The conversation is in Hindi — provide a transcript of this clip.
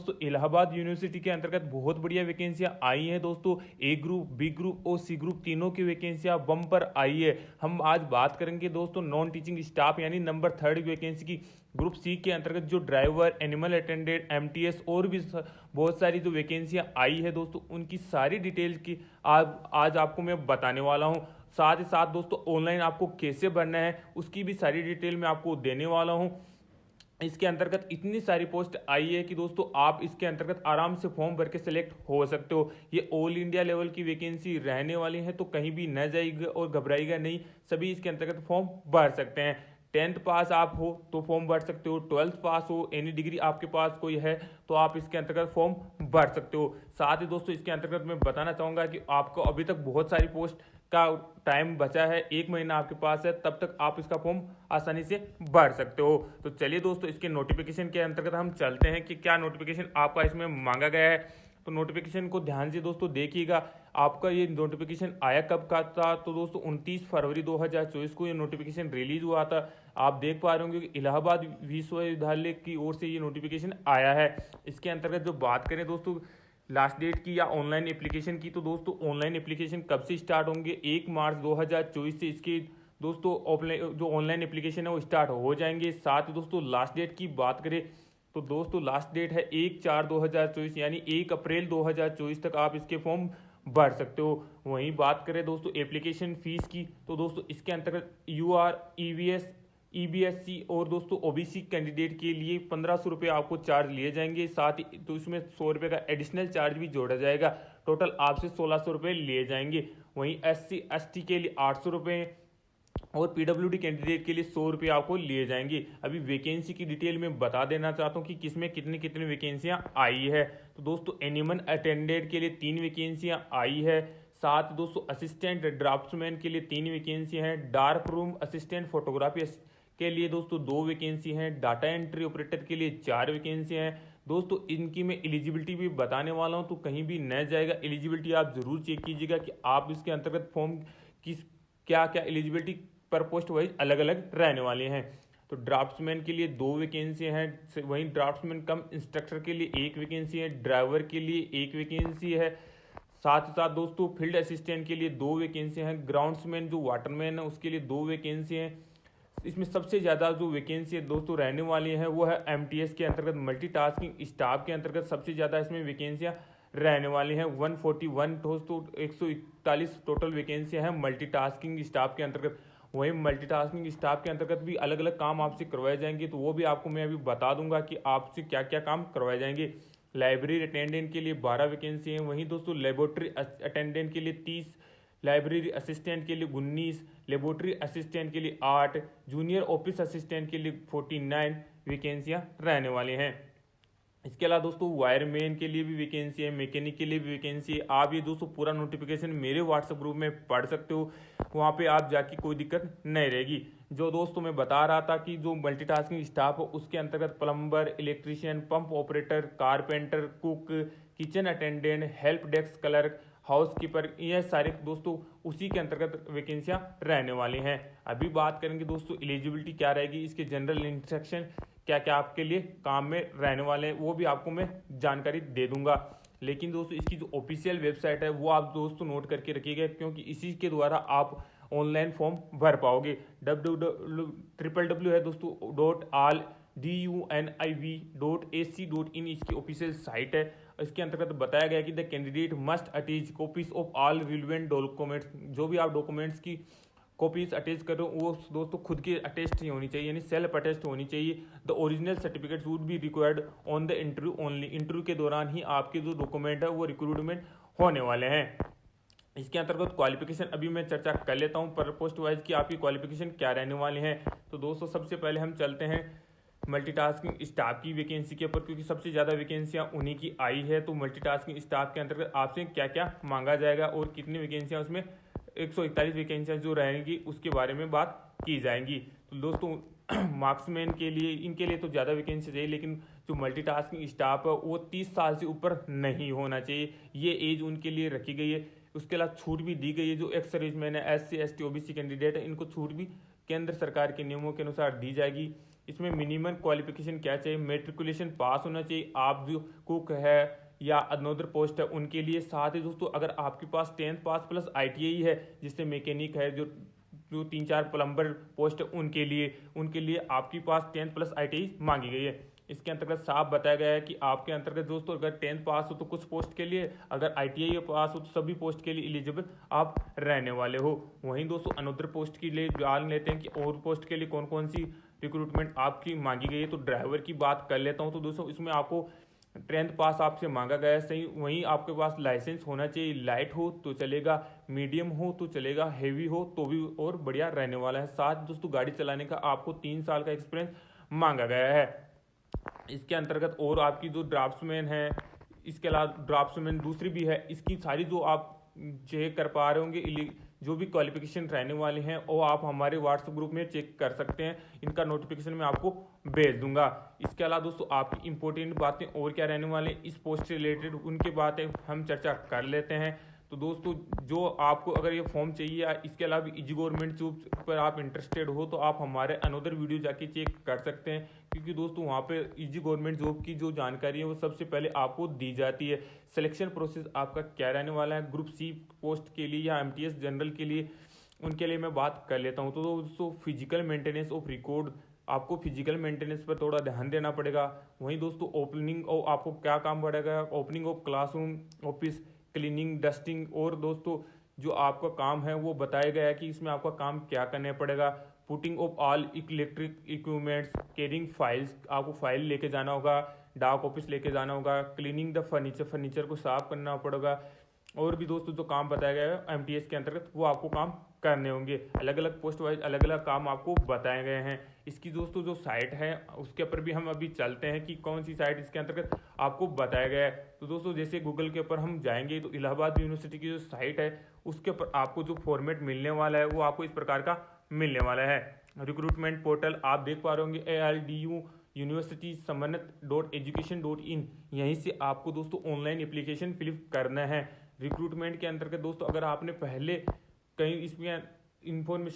दोस्तों इलाहाबाद यूनिवर्सिटी के अंतर्गत बहुत बढ़िया वैकेंसियां आई हैं दोस्तों। ए ग्रुप, बी ग्रुप और सी ग्रुप तीनों की वैकेंसियां बम पर आई है। हम आज बात करेंगे दोस्तों नॉन टीचिंग स्टाफ यानी नंबर 3 वैकेंसी की। ग्रुप सी के अंतर्गत जो ड्राइवर, एनिमल अटेंडेंट, एमटीएस और भी बहुत सारी जो वैकेंसियां आई है दोस्तों, उनकी सारी डिटेल की आज आपको मैं बताने वाला हूं। साथ ही साथ दोस्तों ऑनलाइन आपको कैसे भरना है उसकी भी सारी डिटेल मैं आपको देने वाला हूं। इसके अंतर्गत इतनी सारी पोस्ट आई है कि दोस्तों आप इसके अंतर्गत आराम से फॉर्म भर के सिलेक्ट हो सकते हो। ये ऑल इंडिया लेवल की वैकेंसी रहने वाली है, तो कहीं भी न जाइएगा और घबराइएगा नहीं, सभी इसके अंतर्गत फॉर्म भर सकते हैं। 10th पास आप हो तो फॉर्म भर सकते हो, 12th पास हो, एनी डिग्री आपके पास कोई है तो आप इसके अंतर्गत फॉर्म भर सकते हो। साथ ही दोस्तों इसके अंतर्गत मैं बताना चाहूँगा कि आपको अभी तक बहुत सारी पोस्ट का टाइम बचा है, 1 महीना आपके पास है, तब तक आप इसका फॉर्म आसानी से भर सकते हो। तो चलिए दोस्तों इसके नोटिफिकेशन के अंतर्गत हम चलते हैं कि क्या नोटिफिकेशन आपका इसमें मांगा गया है। तो नोटिफिकेशन को ध्यान से दोस्तों देखिएगा। आपका ये नोटिफिकेशन आया कब का था, तो दोस्तों 29 फरवरी 2024 को ये नोटिफिकेशन रिलीज हुआ था। आप देख पा रहे होंगे कि इलाहाबाद विश्वविद्यालय की ओर से ये नोटिफिकेशन आया है। इसके अंतर्गत जो बात करें दोस्तों लास्ट डेट की या ऑनलाइन एप्लीकेशन की, तो दोस्तों ऑनलाइन एप्लीकेशन कब से स्टार्ट होंगे, 1 मार्च 2024 से इसके दोस्तों ऑफलाइन जो ऑनलाइन एप्लीकेशन है वो स्टार्ट हो जाएंगे। साथ ही दोस्तों लास्ट डेट की बात करें तो दोस्तों लास्ट डेट है 1/4/2024 यानी 1 अप्रैल 2024 तक आप इसके फॉर्म भर सकते हो। वहीं बात करें दोस्तों एप्लीकेशन फीस की, तो दोस्तों इसके अंतर्गत UR, EVS, EBSC और दोस्तों OBC कैंडिडेट के लिए 1500 रुपये आपको चार्ज लिए जाएंगे। साथ ही तो इसमें 100 रुपये का एडिशनल चार्ज भी जोड़ा जाएगा। टोटल आपसे 1600 रुपये लिए जाएंगे। वहीं SC ST के लिए 800 रुपये और PWD कैंडिडेट के लिए 100 रुपये आपको लिए जाएंगे। अभी वैकेंसी की डिटेल में बता देना चाहता हूँ कि किसमें कितनी कितनी वैकेंसियाँ आई है। तो दोस्तों एनिमल अटेंडेंट के लिए 3 वैकेंसियाँ आई है। साथ दोस्तों असिस्टेंट ड्राफ्ट्समैन के लिए 3 वैकेंसी हैं। डार्क रूम असिस्टेंट फोटोग्राफी के लिए दोस्तों 2 वैकेंसी हैं। डाटा एंट्री ऑपरेटर के लिए 4 वैकेंसी हैं। दोस्तों इनकी मैं एलिजिबिलिटी भी बताने वाला हूं, तो कहीं भी न जाएगा। एलिजिबिलिटी आप जरूर चेक कीजिएगा कि आप इसके अंतर्गत फॉर्म किस क्या क्या एलिजिबिलिटी पर पोस्ट वाइज अलग अलग रहने वाले हैं। तो ड्राफ्ट्समैन के लिए 2 वैकेंसी हैं। वहीं ड्राफ्ट्समैन कम इंस्ट्रक्टर के लिए 1 वैकेंसी है। ड्राइवर के लिए 1 वैकेंसी है। साथ ही साथ दोस्तों फील्ड असिस्टेंट के लिए 2 वैकेंसी हैं। ग्राउंड्समैन जो वाटरमैन है उसके लिए 2 वैकेंसी हैं। इसमें सबसे ज़्यादा जो वैकेंसी दोस्तों रहने वाली है वो है MTS के अंतर्गत मल्टीटास्किंग स्टाफ के अंतर्गत सबसे ज़्यादा इसमें वैकेंसियाँ रहने वाली हैं। 141 दोस्तों 141 टोटल वैकेंसियाँ हैं मल्टीटास्किंग स्टाफ के अंतर्गत। वहीं मल्टीटास्किंग स्टाफ के अंतर्गत भी अलग अलग काम आपसे करवाए जाएंगे, तो वो भी आपको मैं अभी बता दूंगा कि आपसे क्या क्या काम करवाए जाएंगे। लाइब्रेरी अटेंडेंट के लिए 12 वैकेंसी हैं। वहीं दोस्तों लेबोरेटरी अटेंडेंट के लिए 30, लाइब्रेरी असिस्टेंट के लिए 19, लेबोरेटरी असिस्टेंट के लिए 8, जूनियर ऑफिस असिस्टेंट के लिए 49 वैकेंसियां रहने वाले हैं। इसके अलावा दोस्तों वायरमैन के लिए भी वैकेंसी है, मैकेनिक के लिए भी वैकेंसी है। आप ये दोस्तों पूरा नोटिफिकेशन मेरे व्हाट्सएप ग्रुप में पढ़ सकते हो, वहाँ पे आप जाके कोई दिक्कत नहीं रहेगी। जो दोस्तों मैं बता रहा था कि जो मल्टीटास्किंग स्टाफ हो उसके अंतर्गत plumber, electrician, pump operator, carpenter, cook, kitchen attendant, help desk clerk, house keeper, ये सारे दोस्तों उसी के अंतर्गत वैकेंसियां रहने वाली हैं। अभी बात करेंगे दोस्तों एलिजिबिलिटी क्या रहेगी, इसके जनरल इंस्ट्रक्शन क्या क्या आपके लिए काम में रहने वाले हैं वो भी आपको मैं जानकारी दे दूंगा। लेकिन दोस्तों इसकी जो ऑफिशियल वेबसाइट है वो आप दोस्तों नोट करके रखिएगा, क्योंकि इसी के द्वारा आप ऑनलाइन फॉर्म भर पाओगे। www है दोस्तों .all.duniv.ac.in इसकी ऑफिशियल साइट है। इसके अंतर्गत बताया गया कि the candidate must attach copies of all relevant documents. जो भी आप डॉक्यूमेंट्स की कॉपीज अटैच कर रहे हो वो दोस्तों खुद की अटेस्ट ही होनी चाहिए, यानी सेल्फ अटेस्ट होनी चाहिए। The original certificates would be required on the interview only. Interview के दौरान ही आपके जो डॉक्यूमेंट है वो रिक्रूटमेंट होने वाले हैं। इसके अंतर्गत क्वालिफिकेशन अभी मैं चर्चा कर लेता हूं पर पोस्ट वाइज की आपकी क्वालिफिकेशन क्या रहने वाली है। तो दोस्तों सबसे पहले हम चलते हैं मल्टीटास्किंग स्टाफ की वैकेंसी के ऊपर, क्योंकि सबसे ज़्यादा वैकेंसियां उन्हीं की आई है। तो मल्टीटास्किंग स्टाफ के अंतर्गत आपसे क्या क्या मांगा जाएगा और कितनी वैकेंसियां उसमें 141 वैकेंसियां जो रहेंगी उसके बारे में बात की जाएंगी। तो दोस्तों मार्क्समैन के लिए इनके लिए तो ज़्यादा वैकेंसी चाहिए, लेकिन जो मल्टीटास्किंग स्टाफ है वो 30 साल से ऊपर नहीं होना चाहिए, ये एज उनके लिए रखी गई है। उसके अलावा छूट भी दी गई है, जो एक्स सर्विसमैन है, SC ST OBC कैंडिडेट है, इनको छूट भी केंद्र सरकार के नियमों के अनुसार दी जाएगी। इसमें मिनिमम क्वालिफिकेशन क्या चाहिए, मेट्रिकुलेशन पास होना चाहिए, आप जो कुक है या अनदर पोस्ट है उनके लिए। साथ ही दोस्तों अगर आपके पास 10th पास प्लस ITI है, जिससे मैकेनिक है, जो जो 3-4 प्लम्बर पोस्ट है उनके लिए आपके पास 10th प्लस ITI मांगी गई है। इसके अंतर्गत साफ बताया गया है कि आपके अंतर्गत दोस्तों अगर 10th पास हो तो कुछ पोस्ट के लिए, अगर ITI पास हो तो सभी पोस्ट के लिए एलिजिबल आप रहने वाले हो। वहीं दोस्तों अनदर पोस्ट के लिए जान लेते हैं कि और पोस्ट के लिए कौन कौन सी रिक्रूटमेंट आपकी मांगी गई है। तो ड्राइवर की बात कर लेता हूँ। तो दोस्तों इसमें आपको 10th पास आपसे मांगा गया है, सही। वहीं आपके पास लाइसेंस होना चाहिए, लाइट हो तो चलेगा, मीडियम हो तो चलेगा, हैवी हो तो भी और बढ़िया रहने वाला है। साथ दोस्तों गाड़ी चलाने का आपको 3 साल का एक्सपीरियंस मांगा गया है। इसके अंतर्गत और आपकी जो ड्राफ्ट्समैन है, इसके अलावा ड्राफ्ट्समैन दूसरी भी है, इसकी सारी जो आप चेक कर पा रहे होंगे जो भी क्वालिफिकेशन रहने वाले हैं वो आप हमारे व्हाट्सएप ग्रुप में चेक कर सकते हैं। इनका नोटिफिकेशन मैं आपको भेज दूंगा। इसके अलावा दोस्तों आपकी इंपॉर्टेंट बातें और क्या रहने वाले इस पोस्ट से रिलेटेड, उनके बातें हम चर्चा कर लेते हैं। तो दोस्तों जो आपको अगर ये फॉर्म चाहिए या इसके अलावा इजी गवर्नमेंट जॉब पर आप इंटरेस्टेड हो तो आप हमारे अनदर वीडियो जाके चेक कर सकते हैं, क्योंकि दोस्तों वहाँ पे इजी गवर्नमेंट जॉब की जो जानकारी है वो सबसे पहले आपको दी जाती है। सिलेक्शन प्रोसेस आपका क्या रहने वाला है ग्रुप C पोस्ट के लिए या MTS जनरल के लिए, उनके लिए मैं बात कर लेता हूँ। तो दोस्तों फिजिकल मेंटेनेंस ऑफ रिकॉर्ड, आपको फिजिकल मेंटेनेंस पर थोड़ा ध्यान देना पड़ेगा। वहीं दोस्तों ओपनिंग और आपको क्या काम पड़ेगा, opening of classroom, office, cleaning, dusting, और दोस्तों जो आपका काम है वो बताया गया है कि इसमें आपका काम क्या करना पड़ेगा। Putting of all electric equipments, carrying files, आपको फाइल लेके जाना होगा, डाक ऑफिस लेके जाना होगा, क्लीनिंग द फर्नीचर को साफ करना पड़ेगा। और भी दोस्तों जो काम बताया गया है MTS के अंतर्गत वो आपको काम करने होंगे। अलग अलग पोस्ट वाइज अलग अलग काम आपको बताए गए हैं। इसकी दोस्तों जो साइट है उसके ऊपर भी हम अभी चलते हैं कि कौन सी साइट इसके अंतर्गत आपको बताया गया है। तो दोस्तों जैसे गूगल के ऊपर हम जाएंगे तो इलाहाबाद यूनिवर्सिटी की जो साइट है उसके ऊपर आपको जो फॉर्मेट मिलने वाला है वो आपको इस प्रकार का मिलने वाला है। रिक्रूटमेंट पोर्टल आप देख पा रहे होंगे ALDU यूनिवर्सिटी समन्वित.education.in, यहीं से आपको दोस्तों ऑनलाइन एप्लीकेशन फिलअप करना है। रिक्रूटमेंट के अंतर्गत दोस्तों अगर आपने पहले कहीं इसमें इंफॉर्मेशन